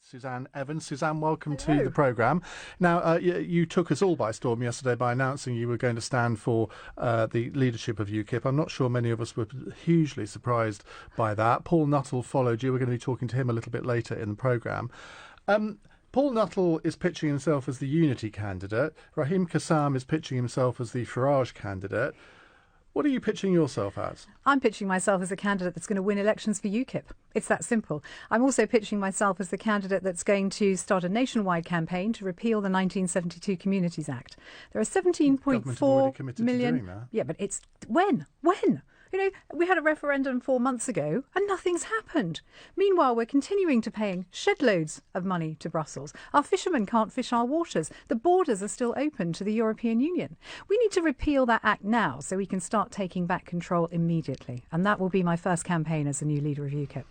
Suzanne Evans. Suzanne, welcome Hello. to the programme. Now, you took us all by storm yesterday by announcing you were going to stand for the leadership of UKIP. I'm not sure many of us were hugely surprised by that. Paul Nuttall followed you. We're going to be talking to him a little bit later in the programme. Paul Nuttall is pitching himself as the Unity candidate. Raheem Kassam is pitching himself as the Farage candidate. What are you pitching yourself as? I'm pitching myself as a candidate that's going to win elections for UKIP. It's that simple. I'm also pitching myself as the candidate that's going to start a nationwide campaign to repeal the 1972 Communities Act. There are 17.4 million. Yeah, but it's when? You know, we had a referendum 4 months ago and nothing's happened. Meanwhile, we're continuing to paying shed loads of money to Brussels. Our fishermen can't fish our waters. The borders are still open to the European Union. We need to repeal that act now so we can start taking back control immediately. And that will be my first campaign as the new leader of UKIP.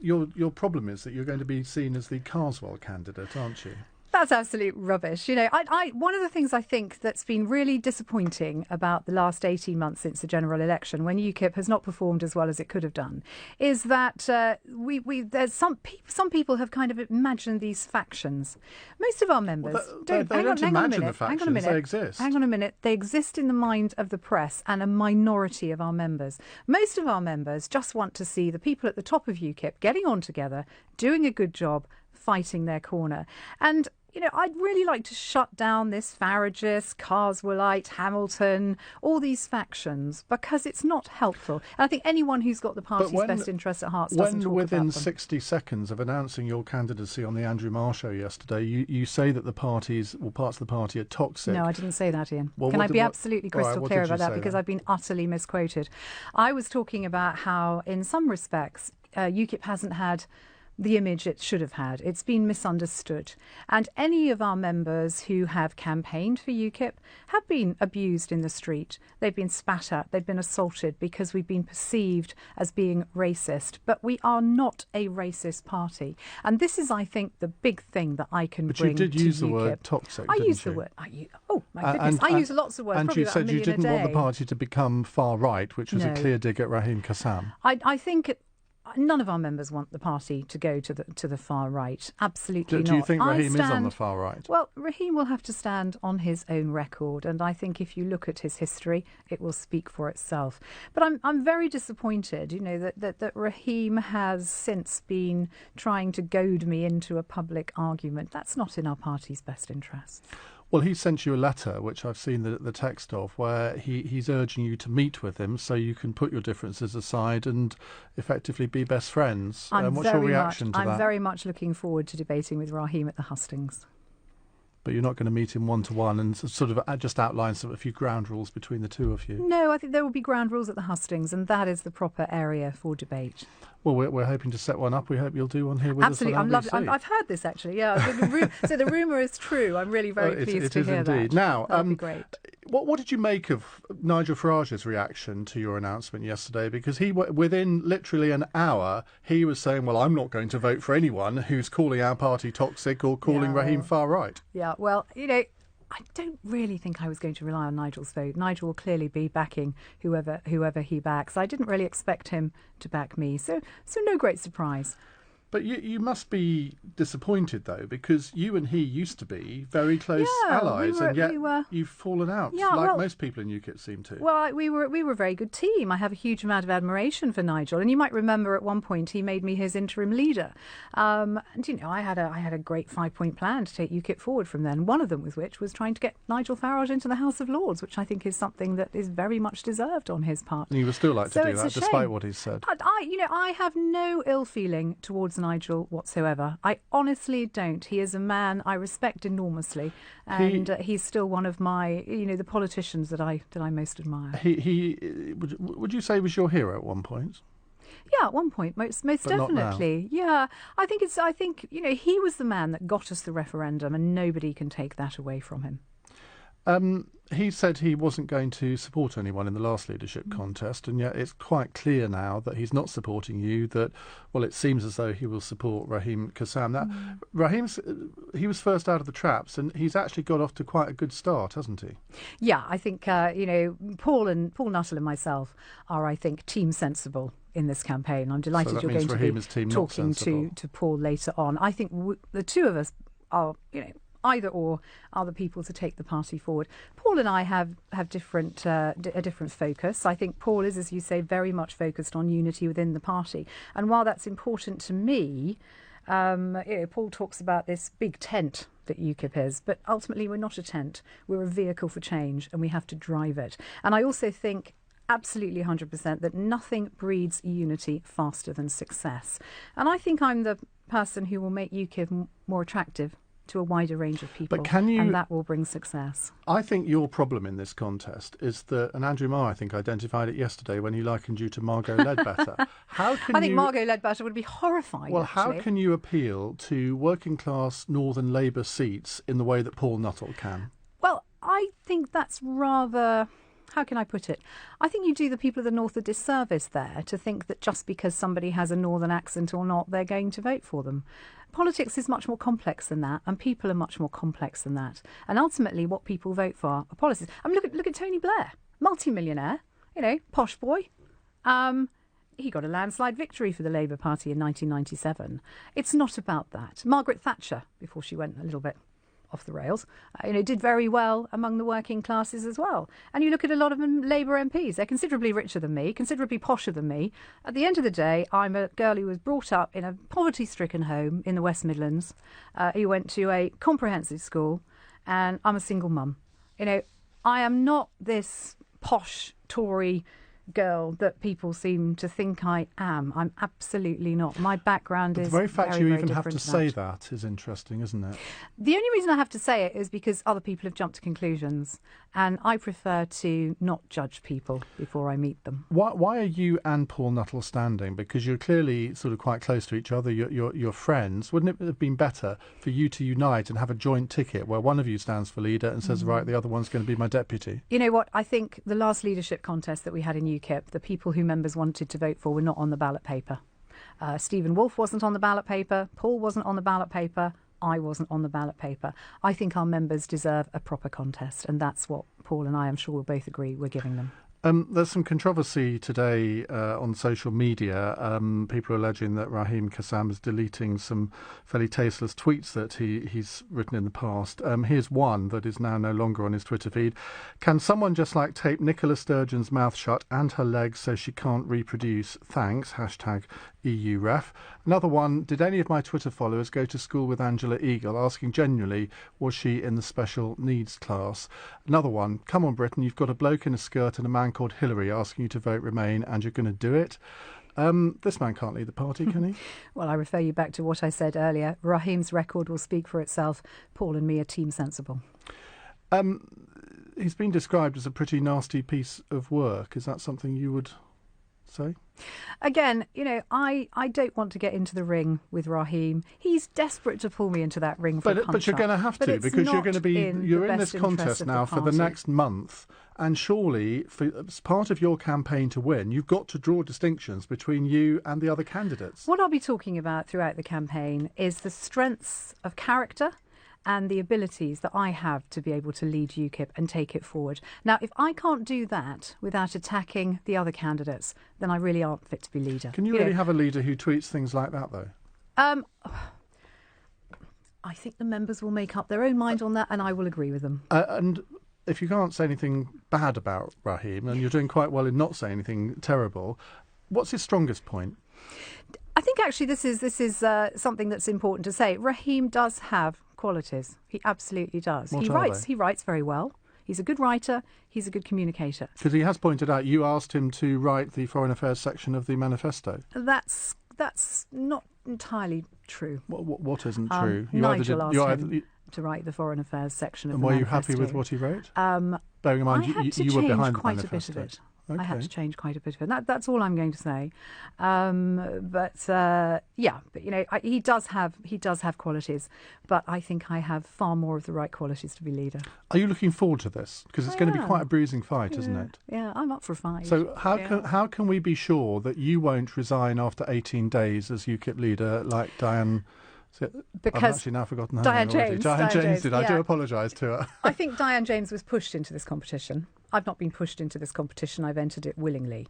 Your problem is that you're going to be seen as the Carswell candidate, aren't you? That's absolute rubbish. You know, one of the things I think that's been really disappointing about the last 18 months since the general election, when UKIP has not performed as well as it could have done, is that there's some people have kind of imagined these factions. Most of our members don't. Hang on a minute. They exist. Hang on a minute. They exist in the mind of the press and a minority of our members. Most of our members just want to see the people at the top of UKIP getting on together, doing a good job, fighting their corner. And you know, I'd really like to shut down this Faragist, Carswellite, Hamilton, all these factions, because it's not helpful. And I think anyone who's got the party's best interests at heart doesn't talk about them. Within 60 seconds of announcing your candidacy on the Andrew Marr show yesterday, you say that the parties, or parts of the party, are toxic. No, I didn't say that, Ian. Can I be absolutely crystal clear about that? Because I've been utterly misquoted. I was talking about how, in some respects, UKIP hasn't had the image it should have had. It's been misunderstood. And any of our members who have campaigned for UKIP have been abused in the street. They've been spat at. They've been assaulted because we've been perceived as being racist. But we are not a racist party. And this is, I think, the big thing that I can bring to UKIP. But you did use the word toxic, I used the word. Oh, my goodness. I use lots of words. And you said you didn't want the party to become far right, which was a clear dig at Raheem Kassam. I think none of our members want the party to go to the far right. Absolutely not. Do you think Raheem is on the far right? Well, Raheem will have to stand on his own record, and I think if you look at his history, it will speak for itself. But I'm very disappointed, you know, that Raheem has since been trying to goad me into a public argument. That's not in our party's best interests. Well, he sent you a letter, which I've seen the text of, where he's urging you to meet with him so you can put your differences aside and effectively be best friends. What's your reaction to that? I'm very much looking forward to debating with Raheem at the hustings. But you're not going to meet him one-to-one and sort of just outline a few ground rules between the two of you? No, I think there will be ground rules at the hustings, and that is the proper area for debate. Well, we're hoping to set one up. We hope you'll do one here with us on LBC. Absolutely. I've heard this, actually, yeah. So the rumour is true. I'm really very pleased to hear indeed. That. Now, that would be great. What did you make of Nigel Farage's reaction to your announcement yesterday? Because within literally an hour, he was saying, well, I'm not going to vote for anyone who's calling our party toxic or calling Raheem far right. Yeah, well, you know, I don't really think I was going to rely on Nigel's vote. Nigel will clearly be backing whoever he backs. I didn't really expect him to back me, so no great surprise. But you must be disappointed, though, because you and he used to be very close allies, and yet you've fallen out, most people in UKIP seem to. Well, we were a very good team. I have a huge amount of admiration for Nigel, and you might remember at one point he made me his interim leader. And you know, I had a great 5-point plan to take UKIP forward from then. One of them was trying to get Nigel Farage into the House of Lords, which I think is something that is very much deserved on his part. And you would still like to do that, despite what he's said. I have no ill feeling towards Nigel whatsoever. I honestly don't. He is a man I respect enormously, and he's still one of my, the politicians that I most admire. Would you say was your hero at one point? Yeah, at one point, most definitely. Yeah, I think he was the man that got us the referendum, and nobody can take that away from him. He said he wasn't going to support anyone in the last leadership contest, and yet it's quite clear now that he's not supporting you, that, well, it seems as though he will support Raheem Kassam. Now, he was first out of the traps, and he's actually got off to quite a good start, hasn't he? Yeah, I think, Paul Nuttall and myself are, I think, team sensible in this campaign. I'm delighted you're going to be talking to Paul later on. I think the two of us are, either or are the people to take the party forward. Paul and I have a different focus. I think Paul is, as you say, very much focused on unity within the party. And while that's important to me, Paul talks about this big tent that UKIP is, but ultimately we're not a tent. We're a vehicle for change, and we have to drive it. And I also think absolutely 100% that nothing breeds unity faster than success. And I think I'm the person who will make UKIP more attractive to a wider range of people, and that will bring success. I think your problem in this contest is that, and Andrew Marr, I think, identified it yesterday when he likened you to Margot Ledbetter. I think Margot Ledbetter would be horrified. Well, actually. How can you appeal to working-class Northern Labour seats in the way that Paul Nuttall can? Well, I think that's rather... How can I put it? I think you do the people of the North a disservice there to think that just because somebody has a Northern accent or not, they're going to vote for them. Politics is much more complex than that, and people are much more complex than that. And ultimately, what people vote for are policies. I mean, look at Tony Blair, multi-millionaire, posh boy. He got a landslide victory for the Labour Party in 1997. It's not about that. Margaret Thatcher, before she went a little bit off the rails, did very well among the working classes as well. And you look at a lot of Labour MPs, they're considerably richer than me, considerably posher than me. At the end of the day, I'm a girl who was brought up in a poverty-stricken home in the West Midlands, who went to a comprehensive school, and I'm a single mum. I am not this posh Tory girl that people seem to think I am. I'm absolutely not. My background is the very fact very, you very even have to say that. that is interesting, isn't it? The only reason I have to say it is because other people have jumped to conclusions, and I prefer to not judge people before I meet them. Why are you and Paul Nuttall standing? Because you're clearly sort of quite close to each other. You're friends. Wouldn't it have been better for you to unite and have a joint ticket where one of you stands for leader and says, right, the other one's going to be my deputy? You know what? I think the last leadership contest that we had in UKIP, the people who members wanted to vote for were not on the ballot paper. Stephen Wolfe wasn't on the ballot paper. Paul wasn't on the ballot paper. I wasn't on the ballot paper. I think our members deserve a proper contest, and that's what Paul and I, I'm sure, will both agree we're giving them. There's some controversy today on social media. People are alleging that Raheem Kassam is deleting some fairly tasteless tweets that he's written in the past. Here's one that is now no longer on his Twitter feed. Can someone just tape Nicola Sturgeon's mouth shut and her legs so she can't reproduce? Thanks. #EUREF. Another one. Did any of my Twitter followers go to school with Angela Eagle? Asking genuinely, was she in the special needs class? Another one. Come on, Britain, you've got a bloke in a skirt and a man called Hillary asking you to vote Remain, and you're going to do it. This man can't lead the party, can he? Well, I refer you back to what I said earlier. Raheem's record will speak for itself. Paul and me are team sensible. He's been described as a pretty nasty piece of work. Is that something you would say? Again, I don't want to get into the ring with Raheem. He's desperate to pull me into that ring for a punch-up. But you're going to have to, because you're in this contest now for the next month, and surely, as part of your campaign to win, you've got to draw distinctions between you and the other candidates. What I'll be talking about throughout the campaign is the strengths of character and the abilities that I have to be able to lead UKIP and take it forward. Now, if I can't do that without attacking the other candidates, then I really aren't fit to be leader. Can you really have a leader who tweets things like that, though? I think the members will make up their own mind on that, and I will agree with them. And if you can't say anything bad about Raheem, and you're doing quite well in not saying anything terrible, what's his strongest point? I think actually this is something that's important to say. Raheem does have qualities. He absolutely does. He writes very well. He's a good writer. He's a good communicator. Because he has pointed out, you asked him to write the Foreign Affairs section of the manifesto. That's not entirely true. What isn't true? Nigel asked him to write the Foreign Affairs section of the manifesto. And were you happy with what he wrote? Bearing in mind, I had to you were change behind quite the a bit manifesto. of it. Okay. I had to change quite a bit of it. That's all I'm going to say. He does have qualities, but I think I have far more of the right qualities to be leader. Are you looking forward to this? Because it's going to be quite a bruising fight, isn't it? Yeah, I'm up for a fight. So how can we be sure that you won't resign after 18 days as UKIP leader like Diane? Because I've actually now forgotten her Diane name already. James. Diane James did. I yeah. do apologise to her. I think Diane James was pushed into this competition. I've not been pushed into this competition. I've entered it willingly.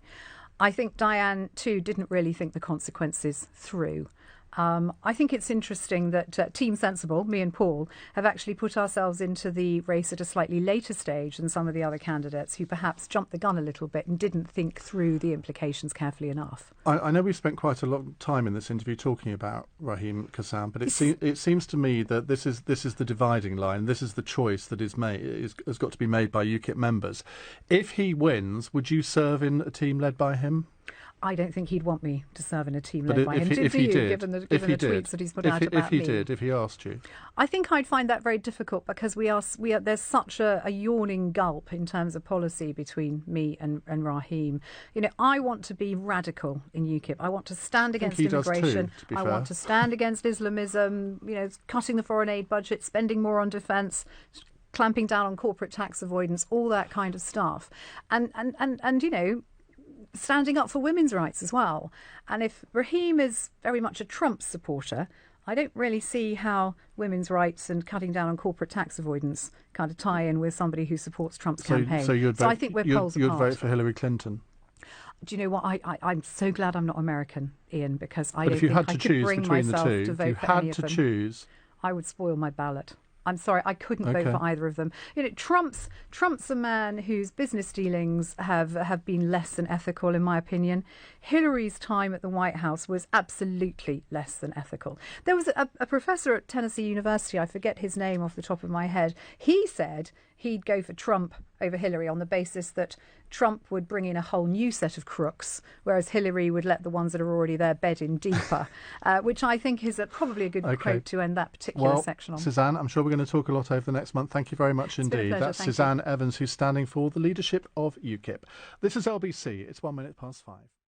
I think Diane, too, didn't really think the consequences through. I think it's interesting that Team Sensible, me and Paul, have actually put ourselves into the race at a slightly later stage than some of the other candidates who perhaps jumped the gun a little bit and didn't think through the implications carefully enough. I know we've spent quite a long time in this interview talking about Raheem Kassam, but it seems to me that this is the dividing line. This is the choice that has got to be made by UKIP members. If he wins, would you serve in a team led by him? I don't think he'd want me to serve in a team led by him. If he did, given the tweets that he's put out about me? If he asked you, I think I'd find that very difficult because there's such a yawning gulp in terms of policy between me and Raheem. I want to be radical in UKIP. I want to stand against immigration. I want to stand against Islamism. Cutting the foreign aid budget, spending more on defence, clamping down on corporate tax avoidance, all that kind of stuff, and standing up for women's rights as well. And if Raheem is very much a Trump supporter, I don't really see how women's rights and cutting down on corporate tax avoidance kind of tie in with somebody who supports Trump's campaign. So I think we're poles apart. You'd vote for Hillary Clinton? Do you know what? I'm so glad I'm not American, Ian, because I don't think I could bring myself to vote for any of them. Choose, I would spoil my ballot. I'm sorry, I couldn't vote for either of them. Trump's a man whose business dealings have been less than ethical, in my opinion. Hillary's time at the White House was absolutely less than ethical. There was a professor at Tennessee University, I forget his name off the top of my head. He said he'd go for Trump over Hillary on the basis that Trump would bring in a whole new set of crooks, whereas Hillary would let the ones that are already there bed in deeper, which I think is probably a good quote to end that particular section on. Suzanne, I'm sure we're going to talk a lot over the next month. Thank you very much indeed. That's Suzanne Evans, who's standing for the leadership of UKIP. This is LBC. It's 1 minute past 5.